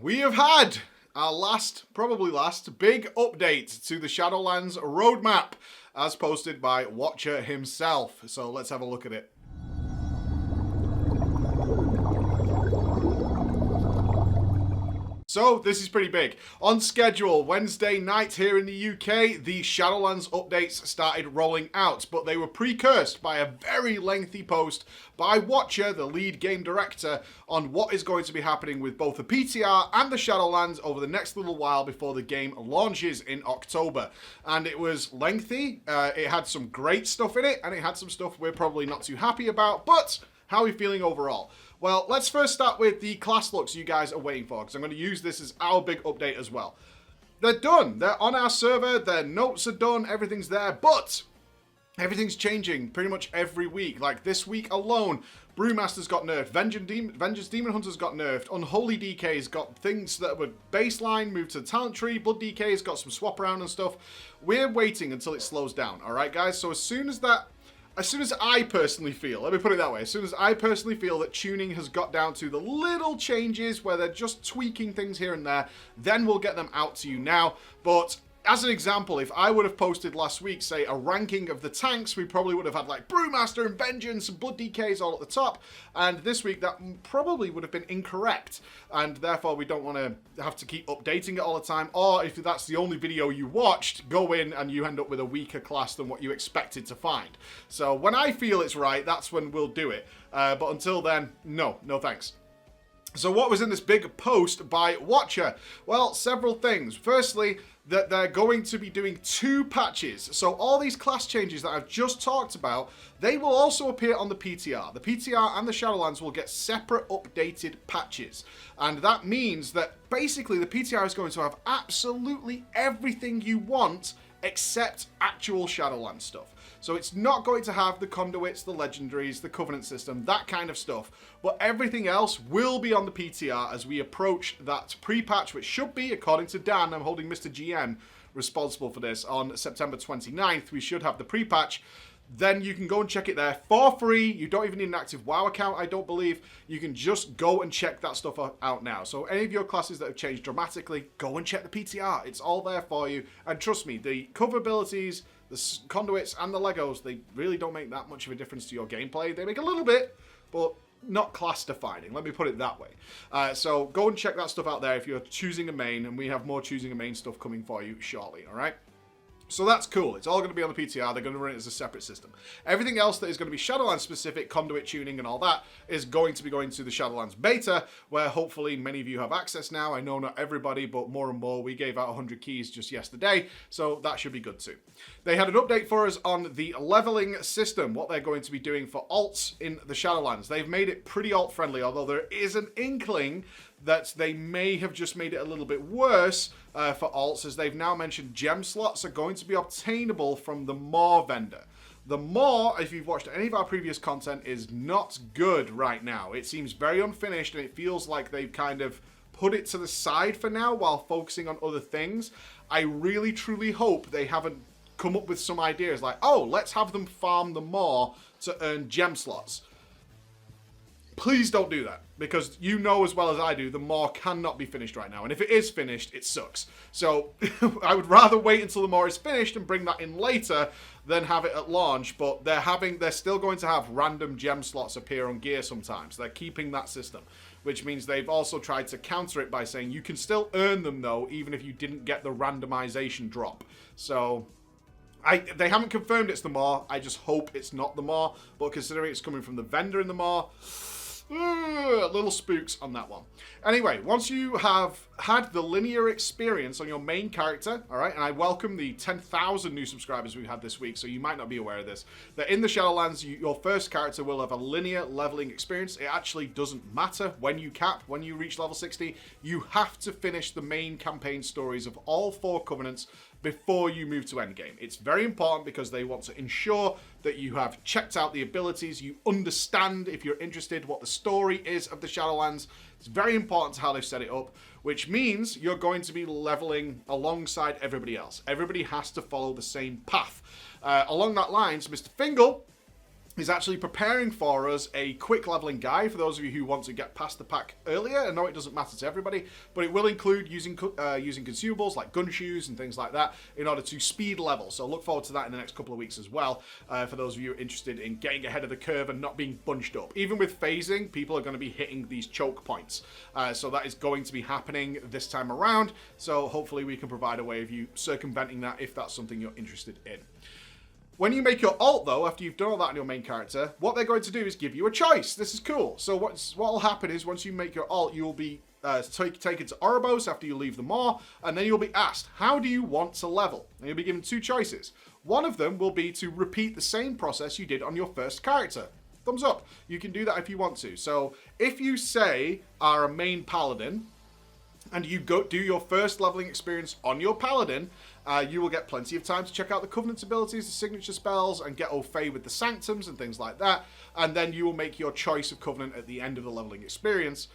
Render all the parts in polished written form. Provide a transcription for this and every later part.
We have had our probably last, big update to the Shadowlands roadmap as posted by Watcher himself. So let's have a look at it. So this is pretty big. On schedule, Wednesday night here in the UK, the Shadowlands updates started rolling out, but they were precursed by a very lengthy post by Watcher, the lead game director, on what is going to be happening with both the PTR and the Shadowlands over the next little while before the game launches in October. And it was lengthy, it had some great stuff in it, and it had some stuff we're probably not too happy about, but how are we feeling overall? Well, let's first start with the class looks you guys are waiting for, because I'm going to use this as our big update as well. They're done. They're on our server. Their notes are done. Everything's there. But everything's changing pretty much every week. Like this week alone, Brewmaster's got nerfed. Vengeance Demon Hunter's got nerfed. Unholy DK's got things that were baseline, moved to the talent tree. Blood DK's got some swap around and stuff. We're waiting until it slows down. All right, guys? So as soon as I personally feel, let me put it that way, as soon as I personally feel that tuning has got down to the little changes where they're just tweaking things here and there, then we'll get them out to you now. But as an example, if I would have posted last week, say, a ranking of the tanks, we probably would have had like Brewmaster and Vengeance and Blood DKs all at the top. And this week, that probably would have been incorrect. And therefore, we don't want to have to keep updating it all the time. Or if that's the only video you watched, go in and you end up with a weaker class than what you expected to find. So when I feel it's right, that's when we'll do it. But until then, no thanks. So what was in this big post by Watcher? Well, several things. Firstly, that they're going to be doing 2 patches. So all these class changes that I've just talked about, they will also appear on the PTR. The PTR and the Shadowlands will get separate updated patches. And that means that basically the PTR is going to have absolutely everything you want except actual Shadowlands stuff. So it's not going to have the conduits, the legendaries, the covenant system, that kind of stuff. But everything else will be on the PTR as we approach that pre-patch, which should be, according to Dan, I'm holding Mr. GM responsible for this, on September 29th. We should have the pre-patch. Then you can go and check it there for free. You don't even need an active WoW account, I don't believe. You can just go and check that stuff out now. So any of your classes that have changed dramatically, go and check the PTR. It's all there for you. And trust me, the cover abilities, the conduits, and the Legos, they really don't make that much of a difference to your gameplay. They make a little bit, but not class defining. Let me put it that way. So go and check that stuff out there if you're choosing a main, and we have more choosing a main stuff coming for you shortly, all right? So that's cool. It's all going to be on the PTR. They're going to run it as a separate system. Everything else that is going to be Shadowlands specific, conduit tuning and all that, is going to be going to the Shadowlands beta, where hopefully many of you have access now. I know not everybody, but more and more. We gave out 100 keys just yesterday, so that should be good too. They had an update for us on the leveling system, what they're going to be doing for alts in the Shadowlands. They've made it pretty alt friendly, although there is an inkling that they may have just made it a little bit worse for alts, as they've now mentioned gem slots are going to be obtainable from the Maw vendor. The Maw, if you've watched any of our previous content, is not good right now. It seems very unfinished, and it feels like they've kind of put it to the side for now while focusing on other things. I really, truly hope they haven't come up with some ideas like, oh, let's have them farm the Maw to earn gem slots. Please don't do that, because you know as well as I do, the Maw cannot be finished right now. And if it is finished, it sucks. So I would rather wait until the Maw is finished and bring that in later than have it at launch. But they're still going to have random gem slots appear on gear sometimes. They're keeping that system, which means they've also tried to counter it by saying you can still earn them, though, even if you didn't get the randomization drop. So they haven't confirmed it's the Maw. I just hope it's not the Maw. But considering it's coming from the vendor in the Maw, little spooks on that one. Anyway, once you have had the linear experience on your main character, all right, and I welcome the 10,000 new subscribers we've had this week, so you might not be aware of this, that in the Shadowlands, your first character will have a linear leveling experience. It actually doesn't matter when you cap, when you reach level 60, you have to finish the main campaign stories of all 4 Covenants before you move to endgame. It's very important because they want to ensure that you have checked out the abilities, you understand, if you're interested, what the story is of the Shadowlands. It's very important to how they've set it up, which means you're going to be leveling alongside everybody else. Everybody has to follow the same path. Along that lines, Mr. Fingal is actually preparing for us a quick leveling guide for those of you who want to get past the pack earlier. I know it doesn't matter to everybody, but it will include using consumables like gun shoes and things like that in order to speed level. So look forward to that in the next couple of weeks as well, for those of you interested in getting ahead of the curve and not being bunched up. Even with phasing, people are going to be hitting these choke points. So that is going to be happening this time around. So hopefully we can provide a way of you circumventing that if that's something you're interested in. When you make your alt, though, after you've done all that on your main character, what they're going to do is give you a choice. This is cool. So what will happen is once you make your alt, you will be taken to Ouroboros after you leave the Maw, and then you'll be asked, how do you want to level? And you'll be given two choices. One of them will be to repeat the same process you did on your first character. Thumbs up. You can do that if you want to. So if you, say, are a main paladin, and you go do your first leveling experience on your paladin, you will get plenty of time to check out the Covenant's abilities, the signature spells, and get au fait with the Sanctums and things like that. And then you will make your choice of Covenant at the end of the leveling experience.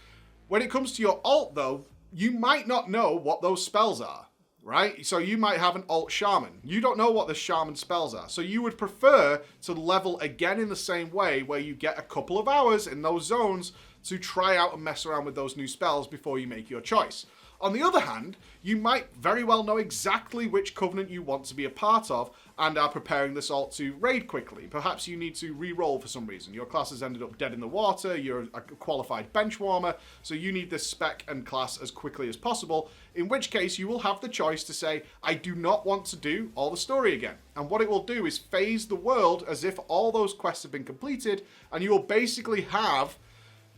When it comes to your alt, though, you might not know what those spells are, right? So you might have an alt shaman. You don't know what the shaman spells are. So you would prefer to level again in the same way, where you get a couple of hours in those zones to try out and mess around with those new spells before you make your choice. On the other hand, you might very well know exactly which Covenant you want to be a part of and are preparing this alt to raid quickly. Perhaps you need to re-roll for some reason. Your class has ended up dead in the water, you're a qualified bench warmer, so you need this spec and class as quickly as possible, in which case you will have the choice to say, I do not want to do all the story again. And what it will do is phase the world as if all those quests have been completed, and you will basically have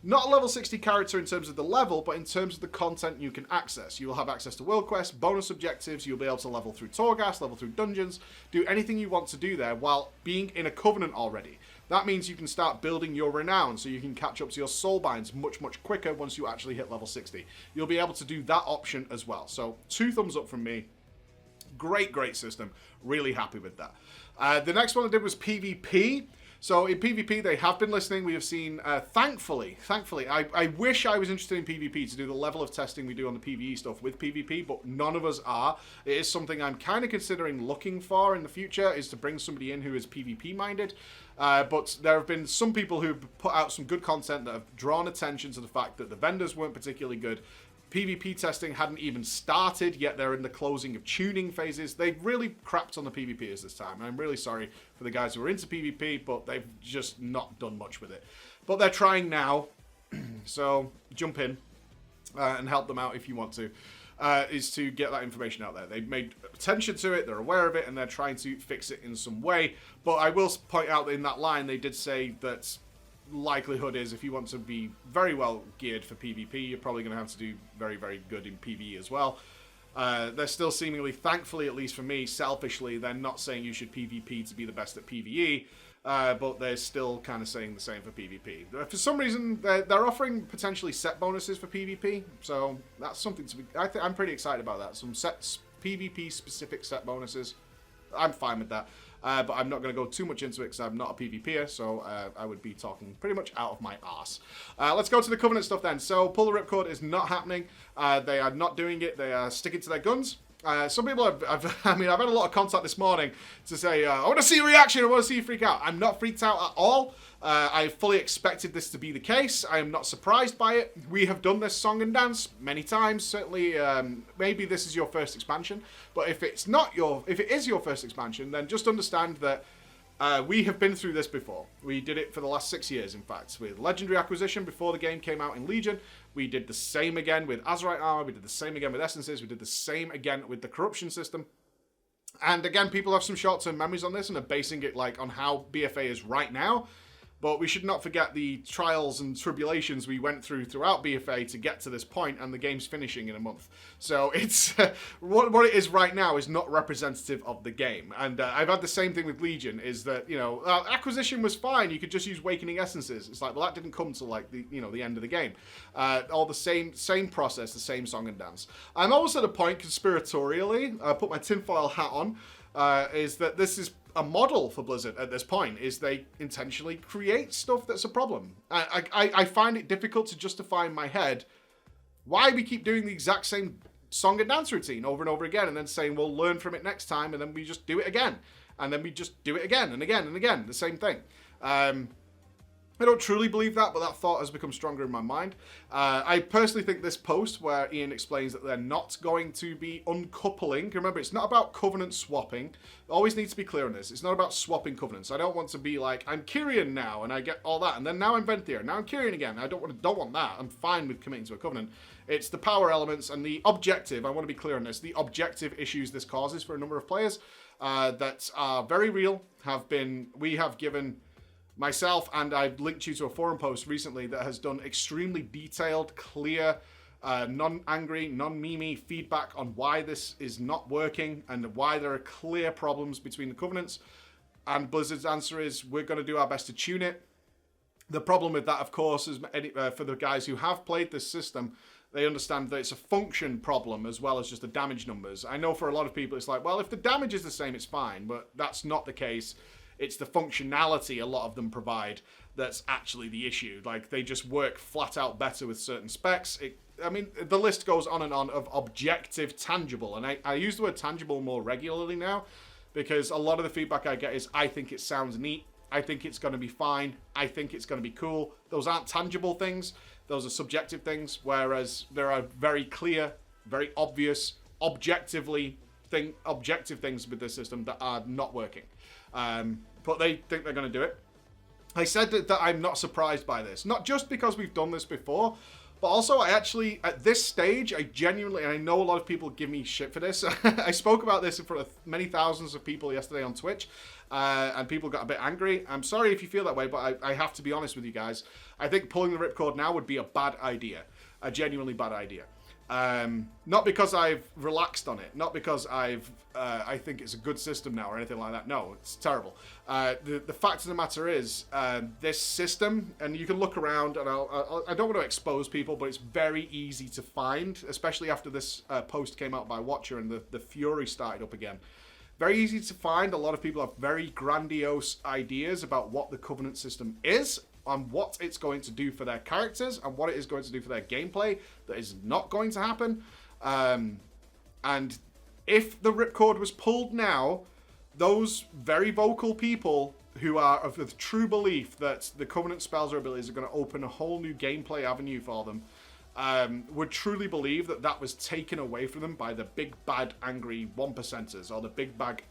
not a level 60 character in terms of the level, but in terms of the content you can access. You will have access to world quests, bonus objectives, you'll be able to level through Torghast, level through dungeons, do anything you want to do there while being in a Covenant already. That means you can start building your renown, so you can catch up to your soulbinds much, much quicker once you actually hit level 60. You'll be able to do that option as well. So 2 thumbs up from me. Great, great system. Really happy with that. The next one I did was PvP. So in PvP, they have been listening. We have seen, thankfully, I wish I was interested in PvP to do the level of testing we do on the PvE stuff with PvP, but none of us are. It is something I'm kind of considering looking for in the future, is to bring somebody in who is PvP minded. But there have been some people who've put out some good content that have drawn attention to the fact that the vendors weren't particularly good. PvP testing hadn't even started, yet they're in the closing of tuning phases. They've really crapped on the PvPers this time, and I'm really sorry for the guys who are into PvP, but they've just not done much with it. But they're trying now, so jump in and help them out if you want to, is to get that information out there. They've made attention to it, they're aware of it, and they're trying to fix it in some way. But I will point out that in that line, they did say that likelihood is if you want to be very well geared for PvP, you're probably going to have to do very, very good in PvE as well. They're still seemingly, thankfully, at least for me, selfishly, they're not saying you should PvP to be the best at PvE, but they're still kind of saying the same for PvP. For some reason, they're offering potentially set bonuses for PvP, so that's something to be... I'm pretty excited about that. Some PvP-specific set bonuses. I'm fine with that. But I'm not going to go too much into it because I'm not a PvPer, so I would be talking pretty much out of my arse. Let's go to the Covenant stuff then. So, pull the Ripcord is not happening. They are not doing it. They are sticking to their guns. Some people I've had a lot of contact this morning to say, I want to see a reaction, I want to see you freak out. I'm not freaked out at all. I fully expected this to be the case. I am not surprised by it. We have done this song and dance many times. Certainly, maybe this is your first expansion. But if it is your first expansion, then just understand that we have been through this before. We did it for the last 6 years, in fact, with Legendary Acquisition before the game came out in Legion. We did the same again with Azerite Armor. We did the same again with Essences. We did the same again with the Corruption system. And again, people have some short-term memories on this and are basing it on how BFA is right now. But we should not forget the trials and tribulations we went throughout BFA to get to this point, and the game's finishing in a month. So it's what it is right now is not representative of the game. And I've had the same thing with Legion, is that, Acquisition was fine. You could just use Awakening Essences. It's like, well, that didn't come till the end of the game. All the same process, the same song and dance. I'm almost at a point, conspiratorially, I put my tinfoil hat on, is that this is a model for Blizzard at this point, is they intentionally create stuff that's a problem. I find it difficult to justify in my head why we keep doing the exact same song and dance routine over and over again and then saying we'll learn from it next time, and then we just do it again. And then we just do it again and again and again, the same thing. I don't truly believe that, but that thought has become stronger in my mind. I personally think this post where Ian explains that they're not going to be uncoupling. Remember, it's not about covenant swapping. Always needs to be clear on this. It's not about swapping covenants. I don't want to be like, I'm Kyrian now, and I get all that, and then now I'm Venthyr, now I'm Kyrian again. I don't want that. I'm fine with committing to a covenant. It's the power elements and the objective. I want to be clear on this. The objective issues this causes for a number of players that are very real. We have given myself, and I've linked you to a forum post recently that has done extremely detailed, clear, non-angry, non-memey feedback on why this is not working and why there are clear problems between the covenants. And Blizzard's answer is, we're going to do our best to tune it. The problem with that, of course, is for the guys who have played this system, they understand that it's a function problem as well as just the damage numbers. I know for a lot of people it's like, well, if the damage is the same, it's fine, but that's not the case. It's the functionality a lot of them provide that's actually the issue. Like, they just work flat out better with certain specs. The list goes on and on of objective tangible. And I use the word tangible more regularly now because a lot of the feedback I get is, I think it sounds neat. I think it's going to be fine. I think it's going to be cool. Those aren't tangible things. Those are subjective things. Whereas there are very clear, very obvious, objective things with this system that are not working. But they think they're going to do it. I said that I'm not surprised by this. Not just because we've done this before, but also I actually, at this stage, I genuinely, and I know a lot of people give me shit for this. I spoke about this in front of many thousands of people yesterday on Twitch, and people got a bit angry. I'm sorry if you feel that way, but I have to be honest with you guys. I think pulling the ripcord now would be a bad idea. A genuinely bad idea. Not because I've relaxed on it, not because I think it's a good system now or anything like that. No, it's terrible. The fact of the matter is, this system, and you can look around, and I don't want to expose people, but it's very easy to find, especially after this post came out by Watcher and the Fury started up again. Very easy to find. A lot of people have very grandiose ideas about what the Covenant system is, on what it's going to do for their characters and what it is going to do for their gameplay that is not going to happen. And if the ripcord was pulled now, those very vocal people who are of the true belief that the Covenant spells or abilities are going to open a whole new gameplay avenue for them, would truly believe that that was taken away from them by the big, bad, angry 1%ers or the big, bad,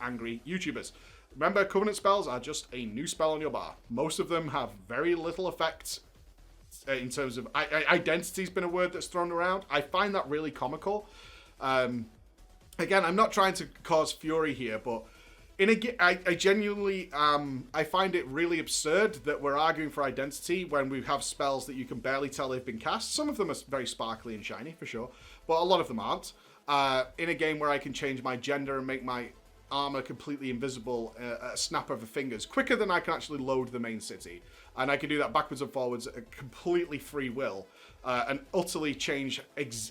angry YouTubers. Remember, Covenant spells are just a new spell on your bar. Most of them have very little effect in terms of... Identity's been a word that's thrown around. I find that really comical. Again, I'm not trying to cause fury here, but I genuinely... I find it really absurd that we're arguing for identity when we have spells that you can barely tell they've been cast. Some of them are very sparkly and shiny, for sure, but a lot of them aren't. In a game where I can change my gender and make my armor completely invisible at a snap of the fingers, quicker than I can actually load the main city. And I can do that backwards and forwards at a completely free will, and utterly change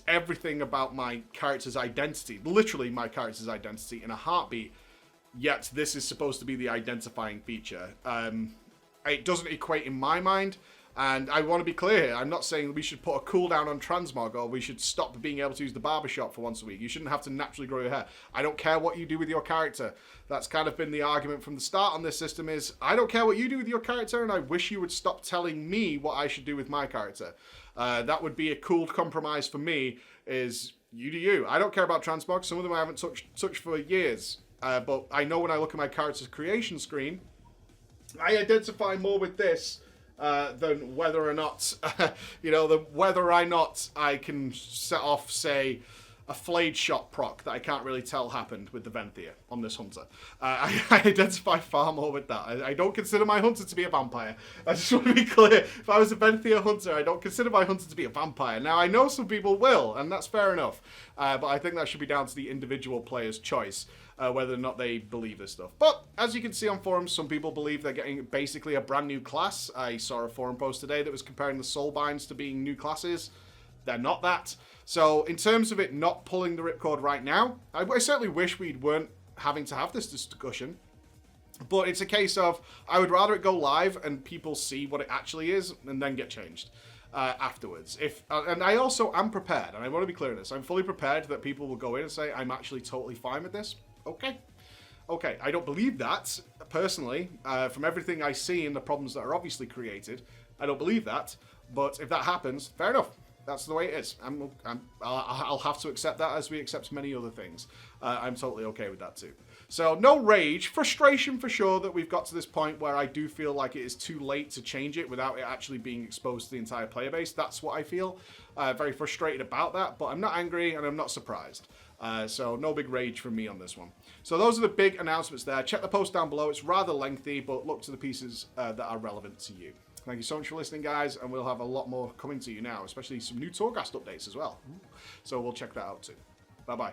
everything about my character's identity, literally my character's identity, in a heartbeat. Yet this is supposed to be the identifying feature. It doesn't equate in my mind. And I want to be clear here, I'm not saying we should put a cooldown on transmog or we should stop being able to use the barbershop for once a week. You shouldn't have to naturally grow your hair. I don't care what you do with your character. That's kind of been the argument from the start on this system is, I don't care what you do with your character and I wish you would stop telling me what I should do with my character. That would be a cool compromise for me, is you do you. I don't care about transmog. Some of them I haven't touched for years. But I know when I look at my character's creation screen, I identify more with this than whether or not, whether or not I can set off, say, a flayed shot proc that I can't really tell happened with the Venthyr on this hunter. I identify far more with that. I don't consider my hunter to be a vampire. I just want to be clear. If I was a Venthyr hunter, I don't consider my hunter to be a vampire. Now, I know some people will, and that's fair enough. But I think that should be down to the individual player's choice. Whether or not they believe this stuff. But as you can see on forums, some people believe they're getting basically a brand new class. I saw a forum post today that was comparing the soulbinds to being new classes. They're not that. So in terms of it not pulling the ripcord right now, I certainly wish we weren't having to have this discussion. But it's a case of, I would rather it go live and people see what it actually is and then get changed afterwards. And I also am prepared, and I want to be clear on this, I'm fully prepared that people will go in and say, I'm actually totally fine with this. Okay. Okay, I don't believe that, personally. From everything I see and the problems that are obviously created, I don't believe that. But if that happens, fair enough. That's the way it is. I'll have to accept that as we accept many other things. I'm totally okay with that too. So no rage, frustration for sure that we've got to this point where I do feel like it is too late to change it without it actually being exposed to the entire player base. That's what I feel. Very frustrated about that, but I'm not angry and I'm not surprised. So no big rage from me on this one. So those are the big announcements there. Check the post down below. It's rather lengthy, but look to the pieces that are relevant to you. Thank you so much for listening, guys, and we'll have a lot more coming to you now, especially some new Torghast updates as well. So we'll check that out too. Bye-bye.